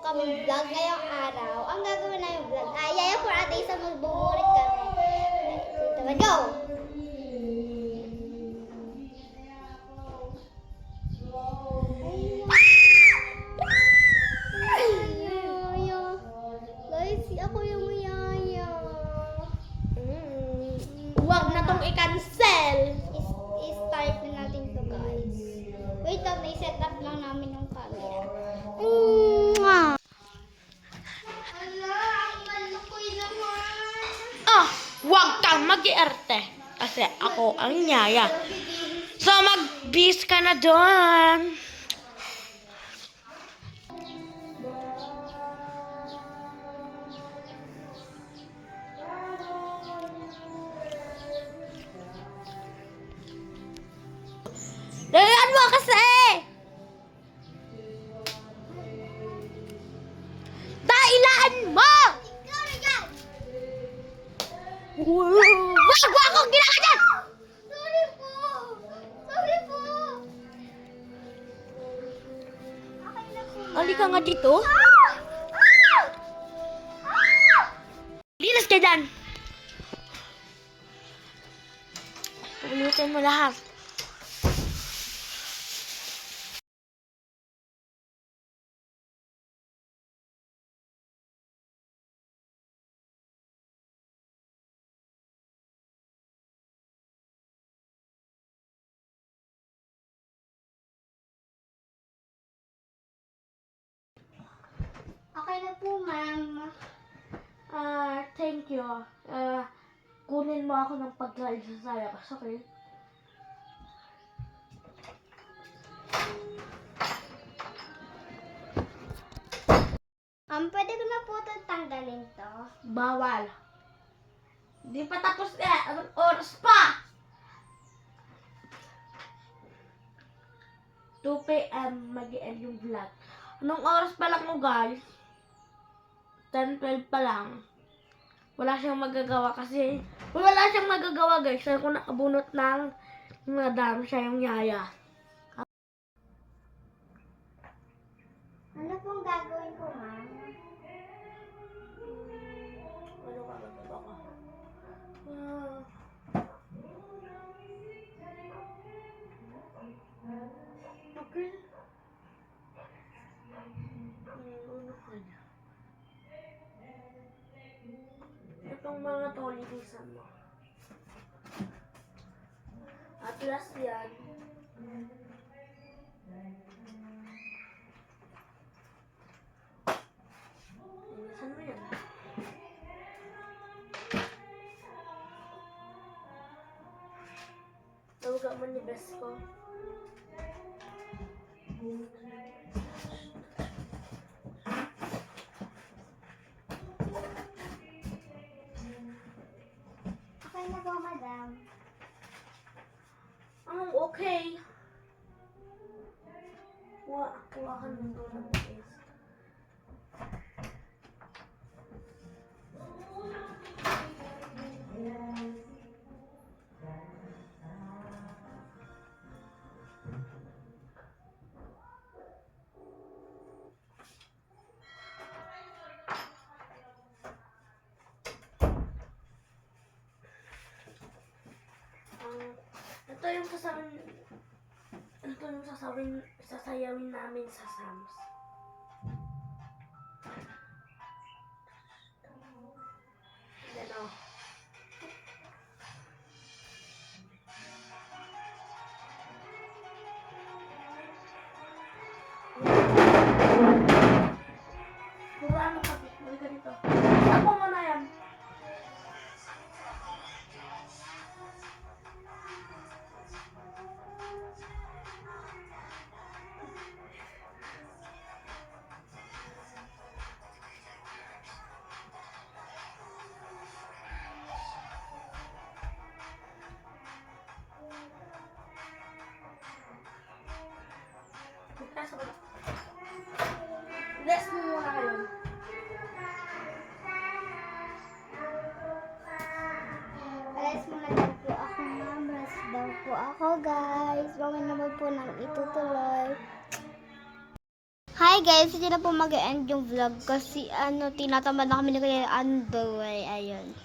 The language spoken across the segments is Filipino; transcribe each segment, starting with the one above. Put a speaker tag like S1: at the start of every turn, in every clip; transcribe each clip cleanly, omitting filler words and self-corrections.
S1: kami vlog ngayong araw. Ang gagawin namin vlog ay yaya for ate isa magbuburit kami. Let's go! Guys, ako yung yaya. Huwag na tong i-cancel. I-start na natin to, guys. Wait lang, i-set up lang namin yung camera. Ala, ang malukoy naman.
S2: Huwag kang mag-iarte. Kasi ako ang yaya. So, mag-bis ka na doon. Dalian mo kasi! Dailaan mo!
S1: Ikaw na yan!
S2: Wag akong ginagawa!
S1: Sorry po! Sorry po! Okay na po.
S2: Halika nga dito. Linas ka dyan. Pulutin mo lahat.
S1: Okay na po, ma'am.
S2: Thank you. Kunin mo ako ng pagkain sa sayabas, okay?
S1: Pwede ko na po tanggalin to.
S2: Bawal. Di pa tapos anong oras pa? 2 p.m. mag-i-end yung vlog. Anong oras pa lang mo, guys? 10-12 pa lang. Wala siyang magagawa kasi wala siyang magagawa, guys. Kaya kung nakabunot ng madam siya yung yaya.
S1: Ano pong gagawin ko, ma'am?
S2: Ano ka ba ko? Okay. Ano ka na? Itong mga tolinisan mo. At last yan. Linisan mo yan. Tawagan mo ni best ko.
S1: Okay na po, madam.
S2: Anong okay? Kuha ka ng tulad ng is. Ito yung sasayawin namin sa Sams. Then, puro ano ka, balik ka dito. Ako mo na yan. Rest mo muna kayo.
S1: Rest muna daw po ako, ma'am. Rest daw po ako, guys. Mamaya naman po nang itutuloy. Hi guys, hindi na po mag-end yung vlog kasi tinatamad na kami ni Kuya Andoy. Ayun.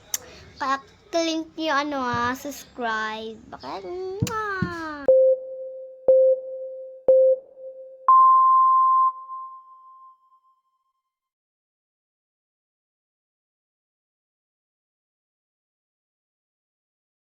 S1: Kaya click nyo subscribe. Bakit?